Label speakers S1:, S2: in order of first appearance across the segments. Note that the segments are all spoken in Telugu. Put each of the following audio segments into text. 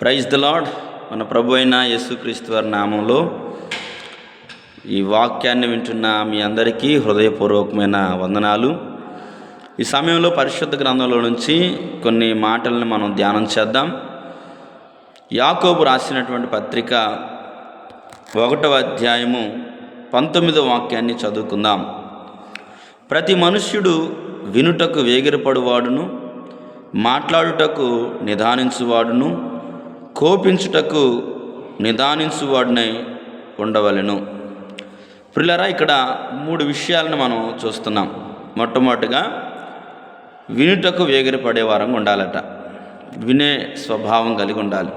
S1: Praise the lord. మన ప్రభు అయిన యేసుక్రీస్తు వారి నామంలో ఈ వాక్యాన్ని వింటున్న మీ అందరికీ హృదయపూర్వకమైన వందనాలు. ఈ సమయంలో పరిశుద్ధ గ్రంథంలో నుంచి కొన్ని మాటలను మనం ధ్యానం చేద్దాం. యాకోబు రాసినటువంటి పత్రిక 1వ అధ్యాయము 19వ వాక్యాన్ని చదువుకుందాం. ప్రతి మనుష్యుడు వినుటకు వేగిరపడువాడును, మాట్లాడుటకు నిదానించువాడును, కోపించుటకు నిదానించువాడునై ఉండవలెను. ప్రియులారా, ఇక్కడ 3 విషయాలను మనం చూస్తున్నాం. మొట్టమొదటిగా వినుటకు వేగిరపడే వారంగా ఉండాలట, వినే స్వభావం కలిగి ఉండాలి.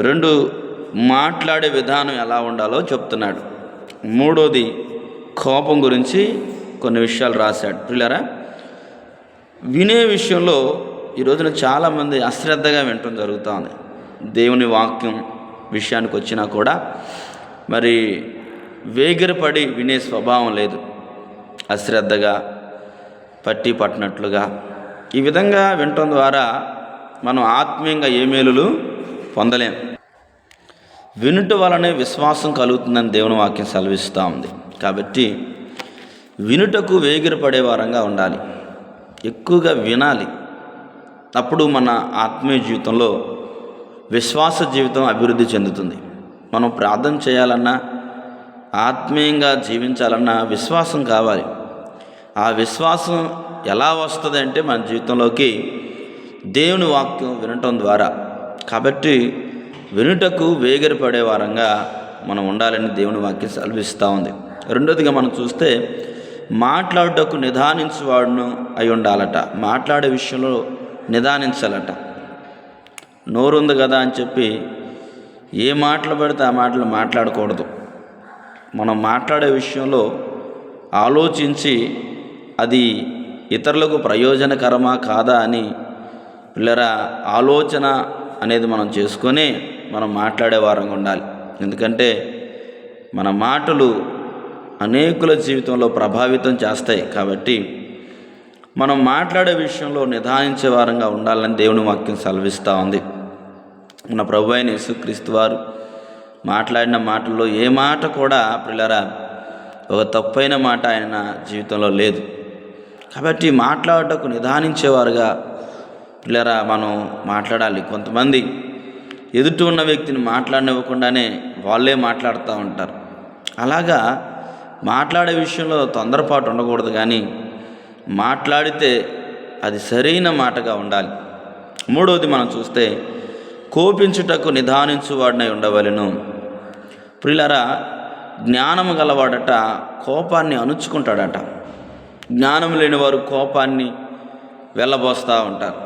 S1: 2, మాట్లాడే విధానం ఎలా ఉండాలో చెప్తున్నాడు. 3వది కోపం గురించి కొన్ని విషయాలు రాశాడు. ప్రియులారా, వినే విషయంలో ఈ రోజున చాలామంది అశ్రద్ధగా వినటం జరుగుతూ ఉంది. దేవుని వాక్యం విషయానికి వచ్చినా కూడా మరి వేగిరపడి వినే స్వభావం లేదు. అశ్రద్ధగా పట్టి పట్టినట్లుగా ఈ విధంగా వినటం ద్వారా మనం ఆత్మీయంగా ఏ మేలులు పొందలేం. వినుట వలనే విశ్వాసం కలుగుతుందని దేవుని వాక్యం సెలవిస్తూ ఉంది. కాబట్టి వినుటకు వేగిరపడే వారంగా ఉండాలి, ఎక్కువగా వినాలి. అప్పుడు మన ఆత్మీయ జీవితంలో విశ్వాస జీవితం అభివృద్ధి చెందుతుంది. మనం ప్రార్థన చేయాలన్నా, ఆత్మీయంగా జీవించాలన్నా విశ్వాసం కావాలి. ఆ విశ్వాసం ఎలా వస్తుంది అంటే మన జీవితంలోకి దేవుని వాక్యం వినటం ద్వారా. కాబట్టి వినుటకు వేగిరపడే వారంగా మనం ఉండాలని దేవుని వాక్యం సెలవిస్తూ ఉంది. రెండోదిగా మనం చూస్తే మాట్లాడుటకు నిదానించువాడును అయి ఉండాలట. మాట్లాడే విషయంలో నిదానించాలట. నోరుంది కదా అని చెప్పి ఏ మాటలు పడితే ఆ మాటలు మాట్లాడకూడదు. మనం మాట్లాడే విషయంలో ఆలోచించి అది ఇతరులకు ప్రయోజనకరమా కాదా అని పిల్లరా ఆలోచన అనేది మనం చేసుకొని మనం మాట్లాడే వారంగా ఉండాలి. ఎందుకంటే మన మాటలు అనేకుల జీవితంలో ప్రభావితం చేస్తాయి. కాబట్టి మనం మాట్లాడే విషయంలో నిదానించే వారంగా ఉండాలని దేవుని వాక్యం సెలవిస్తూ ఉంది. మన ప్రభు అయిన యేసుక్రీస్తు వారు మాట్లాడిన మాటల్లో ఏ మాట కూడా పిల్లరా ఒక తప్పైన మాట ఆయన జీవితంలో లేదు. కాబట్టి మాట్లాడటకు నిదానించేవారుగా పిల్లరా మనం మాట్లాడాలి. కొంతమంది ఎదుటి ఉన్న వ్యక్తిని మాట్లాడనివ్వకుండానే వాళ్ళే మాట్లాడుతూ ఉంటారు. అలాగా మాట్లాడే విషయంలో తొందరపాటు ఉండకూడదు, కానీ మాట్లాడితే అది సరైన మాటగా ఉండాలి. 3వది మనం చూస్తే కోపించుటకు నిదానించువాడినై ఉండవలెను. ప్రియులారా, జ్ఞానము గలవాడట కోపాన్ని అణుచుకుంటాడట. జ్ఞానం లేని వారు కోపాన్ని వెళ్ళబోస్తూ ఉంటారు.